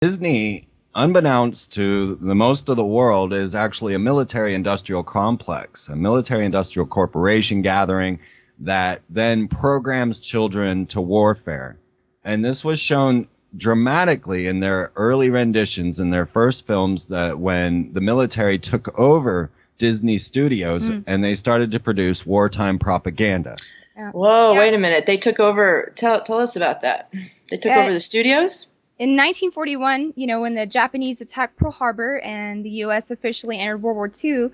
Disney, unbeknownst to the most of the world, is actually a military-industrial complex, a military-industrial corporation gathering that then programs children to warfare. And this was shown dramatically in their early renditions in their first films, that when the military took over Disney Studios and they started to produce wartime propaganda. Whoa, wait a minute. They took over. Tell us about that. They took over the studios? In 1941, when the Japanese attacked Pearl Harbor and the U.S. officially entered World War II,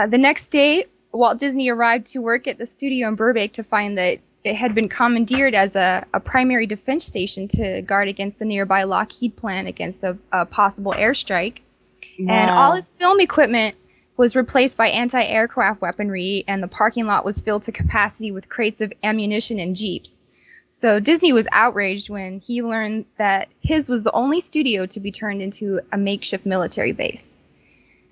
the next day, Walt Disney arrived to work at the studio in Burbank to find that it had been commandeered as a primary defense station to guard against the nearby Lockheed plant against a possible airstrike. Wow. And all his film equipment was replaced by anti-aircraft weaponry, and the parking lot was filled to capacity with crates of ammunition and jeeps. So Disney was outraged when he learned that his was the only studio to be turned into a makeshift military base.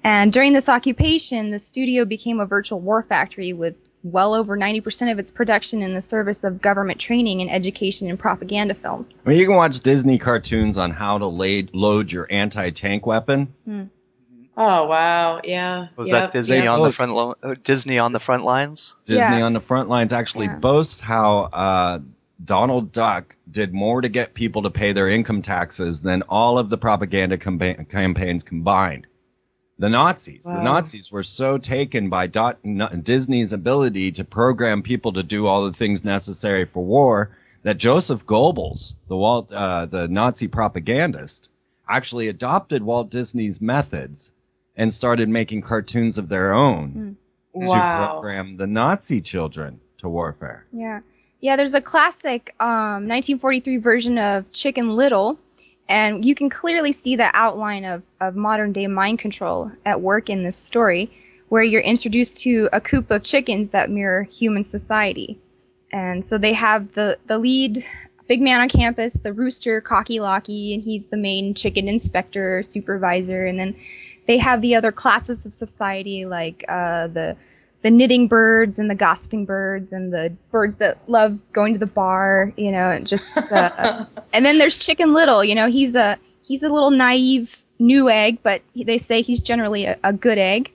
And during this occupation, the studio became a virtual war factory with well over 90% of its production in the service of government training and education and propaganda films. I mean, you can watch Disney cartoons on how to load your anti-tank weapon. Oh, wow. Yeah. Was that Disney on the front Disney on the front lines? Disney on the front lines actually boasts how Donald Duck did more to get people to pay their income taxes than all of the propaganda campaigns combined. The Nazis were so taken by Disney's ability to program people to do all the things necessary for war that Joseph Goebbels, the Nazi propagandist, actually adopted Walt Disney's methods and started making cartoons of their own to program the Nazi children to warfare. Yeah, there's a classic 1943 version of Chicken Little, and you can clearly see the outline of modern-day mind control at work in this story, where you're introduced to a coop of chickens that mirror human society. And so they have the lead big man on campus, the rooster, Cocky Locky, and he's the main chicken inspector, supervisor, and then they have the other classes of society, like the knitting birds and the gossiping birds and the birds that love going to the bar, just and then there's Chicken Little, he's a little naive new egg, but they say he's generally a good egg.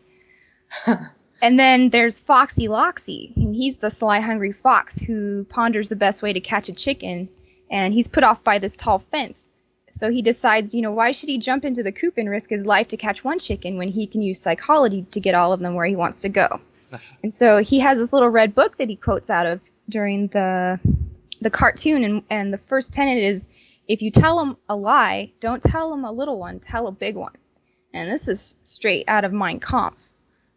And then there's Foxy Loxy, and he's the sly hungry fox who ponders the best way to catch a chicken, and he's put off by this tall fence. So he decides, why should he jump into the coop and risk his life to catch one chicken when he can use psychology to get all of them where he wants to go? And so he has this little red book that he quotes out of during the cartoon, and the first tenet is, if you tell him a lie, don't tell him a little one, tell a big one. And this is straight out of Mein Kampf.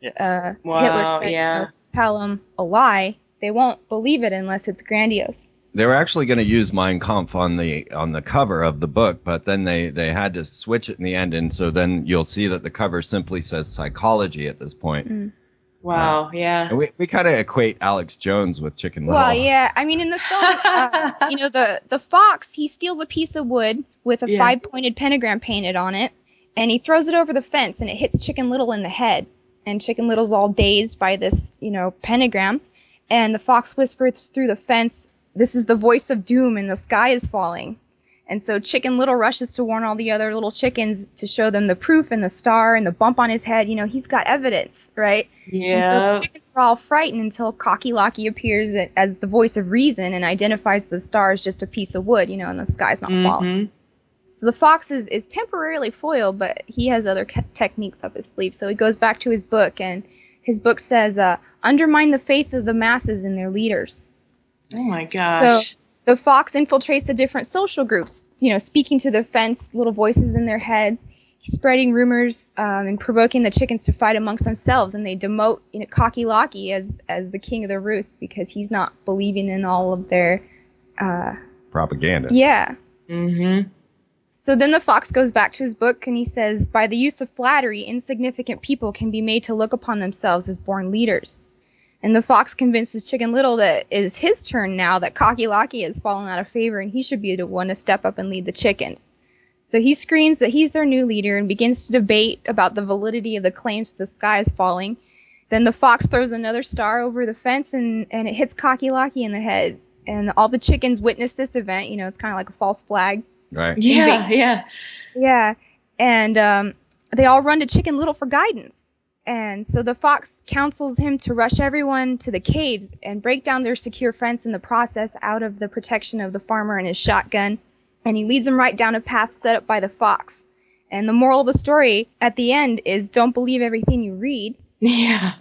Hitler said, tell them a lie, they won't believe it unless it's grandiose. They were actually going to use Mein Kampf on the cover of the book, but then they had to switch it in the end, and so then you'll see that the cover simply says psychology at this point. Wow, yeah. We kind of equate Alex Jones with Chicken Little. Well, yeah. I mean, in the film, the fox, he steals a piece of wood with a 5-pointed pentagram painted on it, and he throws it over the fence, and it hits Chicken Little in the head. And Chicken Little's all dazed by this, pentagram. And the fox whispers through the fence, "This is the voice of doom, and the sky is falling." And so Chicken Little rushes to warn all the other little chickens to show them the proof and the star and the bump on his head. He's got evidence, right? Yeah. And so the chickens are all frightened until Cocky Locky appears as the voice of reason and identifies the star as just a piece of wood, and the sky's not falling. So the fox is temporarily foiled, but he has other techniques up his sleeve. So he goes back to his book, and his book says, undermine the faith of the masses in their leaders. Oh, my gosh. So the fox infiltrates the different social groups, speaking to the fence, little voices in their heads. He's spreading rumors and provoking the chickens to fight amongst themselves, and they demote Cocky Locky as the king of the roost because he's not believing in all of their propaganda. Yeah. Mm-hmm. So then the fox goes back to his book, and he says, by the use of flattery, insignificant people can be made to look upon themselves as born leaders. And the fox convinces Chicken Little that it is his turn now, that Cocky Locky has fallen out of favor, and he should be the one to step up and lead the chickens. So he screams that he's their new leader and begins to debate about the validity of the claims the sky is falling. Then the fox throws another star over the fence, and it hits Cocky Locky in the head. And all the chickens witness this event. It's kind of like a false flag. Right. Yeah. Yeah, and they all run to Chicken Little for guidance. And so the fox counsels him to rush everyone to the caves and break down their secure fence in the process out of the protection of the farmer and his shotgun. And he leads them right down a path set up by the fox. And the moral of the story at the end is don't believe everything you read. Yeah.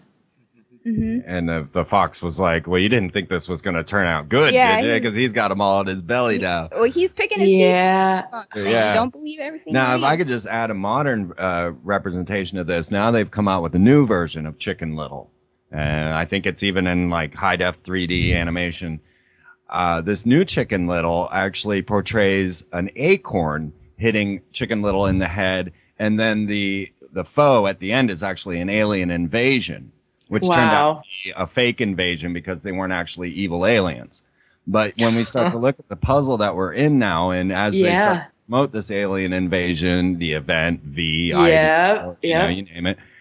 Mm-hmm. And the fox was like, well, you didn't think this was going to turn out good, Yeah, did you? Because he's got them all in his belly now. Well, he's picking his Yeah. teeth. Yeah. Don't believe everything Now, you if read. I could just add a modern representation of this, now they've come out with a new version of Chicken Little. And I think it's even in like high-def 3D animation. This new Chicken Little actually portrays an acorn hitting Chicken Little in the head, and then the foe at the end is actually an alien invasion, which turned out to be a fake invasion because they weren't actually evil aliens. But when we start to look at the puzzle that we're in now, and as they start to promote this alien invasion, the event, V, I, you name it,